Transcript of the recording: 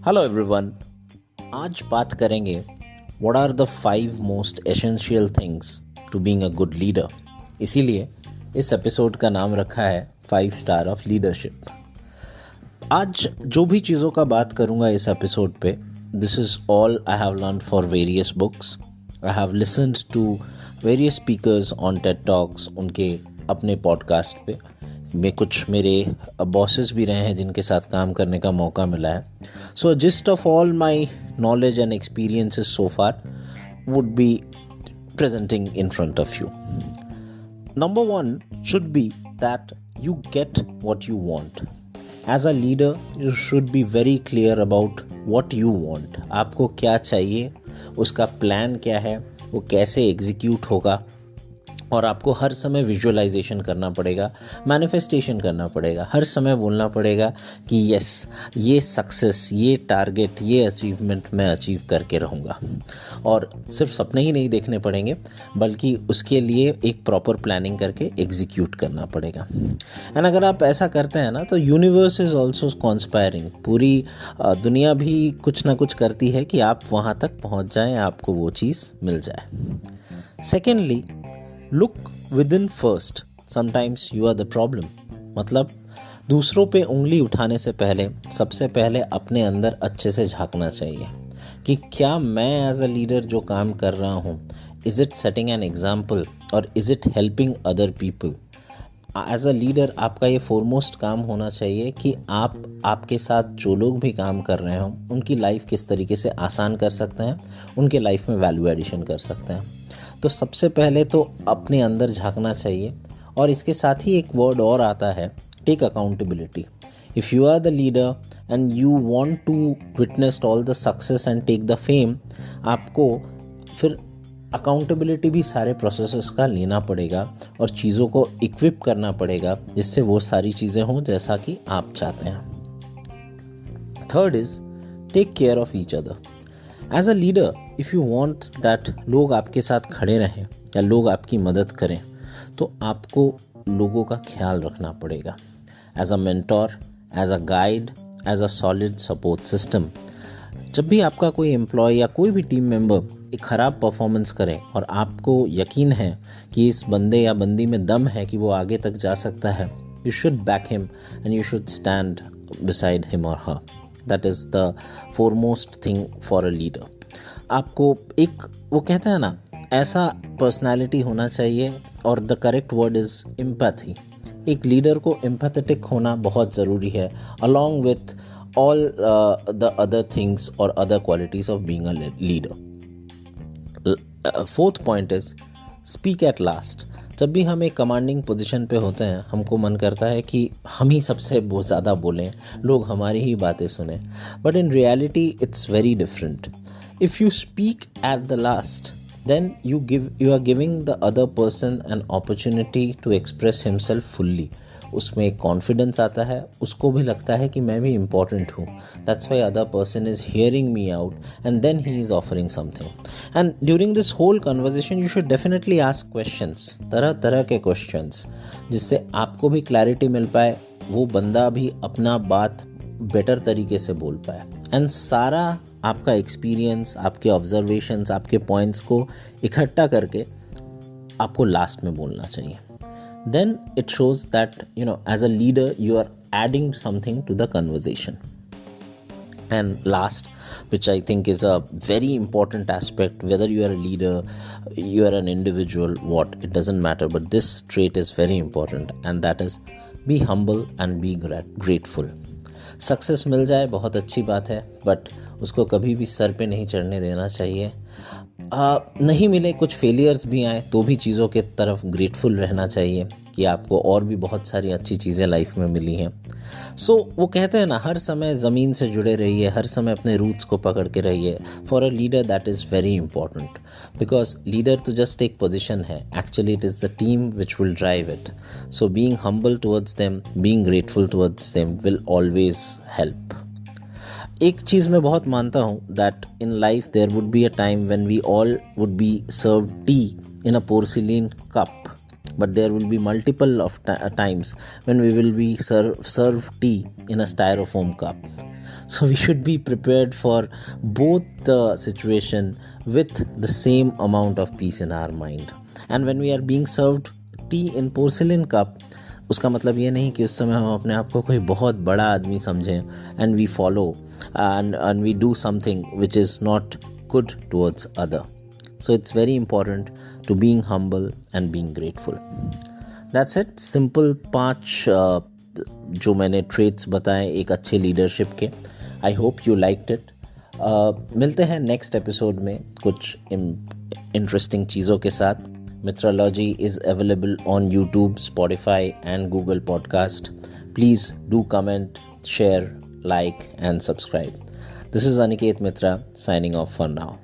Hello everyone. आज बात करेंगे what are the 5 most essential things to being a good leader. इसीलिए इस एपिसोड का नाम रखा है 5 स्टार ऑफ लीडरशिप। आज जो भी चीज़ों का बात करूंगा इस एपिसोड पे, this is all I have learn for various books. I have listened to various speakers on TED talks, उनके अपने पॉडकास्ट पे। में कुछ मेरे बॉसेस भी रहे हैं जिनके साथ काम करने का मौका मिला है। So gist of all my knowledge and experiences so far would be presenting in front of you. Number 1 should be that you get what you want. As a leader, you should be very clear about what you want. आपको क्या चाहिए, उसका plan क्या है, वो कैसे execute होगा, और आपको हर समय विजुअलाइजेशन करना पड़ेगा, मैनिफेस्टेशन करना पड़ेगा, हर समय बोलना पड़ेगा कि यस, ये सक्सेस, ये टारगेट, ये अचीवमेंट मैं अचीव करके रहूँगा। और सिर्फ सपने ही नहीं देखने पड़ेंगे, बल्कि उसके लिए एक प्रॉपर प्लानिंग करके एग्जीक्यूट करना पड़ेगा। एंड अगर आप ऐसा करते हैं ना, तो यूनिवर्स इज़ ऑल्सो कॉन्स्पायरिंग। पूरी दुनिया भी कुछ ना कुछ करती है कि आप वहाँ तक पहुँच जाएँ, आपको वो चीज़ मिल जाए। Secondly, look within first, sometimes you are the problem. मतलब दूसरों पे उंगली उठाने से पहले सबसे पहले अपने अंदर अच्छे से झांकना चाहिए कि क्या मैं एज अ लीडर जो काम कर रहा हूँ, is it setting an example और is it helping other people. As a leader आपका ये फोरमोस्ट काम होना चाहिए कि आप आपके साथ जो लोग भी काम कर रहे हों उनकी लाइफ किस तरीके से आसान कर सकते हैं, उनके लाइफ में वैल्यू एडिशन कर सकते हैं। तो सबसे पहले तो अपने अंदर झांकना चाहिए। और इसके साथ ही एक वर्ड और आता है, take accountability. If you are the leader and you want to witness all the success and take the fame, आपको फिर अकाउंटेबिलिटी भी सारे प्रोसेसेस का लेना पड़ेगा और चीज़ों को इक्विप करना पड़ेगा जिससे वो सारी चीज़ें हों जैसा कि आप चाहते हैं। Third is take care of each other. As a leader, if you want that लोग आपके साथ खड़े रहें या लोग आपकी मदद करें, तो आपको लोगों का ख्याल रखना पड़ेगा। As a mentor, as a guide, as a solid support system. जब भी आपका कोई एम्प्लॉय या कोई भी टीम मेंबर एक ख़राब परफॉर्मेंस करे और आपको यकीन है कि इस बंदे या बंदी में दम है कि वो आगे तक जा सकता है, you should back him and you should stand beside him और her. That is the foremost thing for a leader. आपको एक, वो कहते हैं ना, ऐसा पर्सनालिटी होना चाहिए, और the correct word is empathy. एक लीडर को एम्पैथेटिक होना बहुत ज़रूरी है, along with all the other things और other qualities of being a leader. Fourth point is speak at last. जब भी हम एक कमांडिंग पोजीशन पे होते हैं, हमको मन करता है कि हम ही सबसे बहुत ज़्यादा बोलें, लोग हमारी ही बातें सुने, but in reality it's very different. If you speak at the last, then you are giving the other person an opportunity to express himself fully. उसमें एक कॉन्फिडेंस आता है, उसको भी लगता है कि मैं भी इम्पॉर्टेंट हूँ। That's why other person is hearing me out and then he is offering something. And during this whole conversation you should definitely ask questions, तरह तरह के क्वेश्चंस, जिससे आपको भी क्लैरिटी मिल पाए, वो बंदा भी अपना बात बेटर तरीके से बोल पाए। एंड सारा आपका एक्सपीरियंस, आपके ऑब्जर्वेशंस, आपके पॉइंट्स को इकट्ठा करके आपको लास्ट में बोलना चाहिए। Then it shows that as a leader you are adding something to the conversation. And last, which I think is a very important aspect, whether you are a leader, you are an individual, it doesn't matter, but this trait is very important, and that is be humble and be grateful. Success मिल जाए बहुत अच्छी बात है, but उसको कभी भी sir पे नहीं चढ़ने देना चाहिए। नहीं मिले, कुछ फेलियर्स भी आए, तो भी चीज़ों के तरफ ग्रेटफुल रहना चाहिए कि आपको और भी बहुत सारी अच्छी चीज़ें लाइफ में मिली हैं। सो वो कहते हैं ना, हर समय ज़मीन से जुड़े रहिए, हर समय अपने रूट्स को पकड़ के रहिए। For a leader that is very important, because leader तो जस्ट एक पोजिशन है, actually it is the team which will drive it. So being humble towards them, being grateful towards them will always help. एक चीज़ मैं बहुत मानता हूँ, that in life there would be a time when we all would be served tea in a porcelain cup, but there will be multiple of times when we will be serve tea in a styrofoam cup. So we should be prepared for both the situation with the same amount of peace in our mind. And when we are being served tea in porcelain cup, उसका मतलब ये नहीं कि उस समय हम अपने आप को कोई बहुत बड़ा आदमी समझें and we follow and we do something which is not good towards other. So it's very important to being humble and being grateful. That's it. Simple 5 जो मैंने traits बताए एक अच्छे leadership के. I hope you liked it. मिलते हैं next episode में कुछ interesting चीज़ों के साथ. Mythrology is available on YouTube, Spotify and Google Podcast. Please do comment, share, like and subscribe. This is Aniket Mitra signing off for now.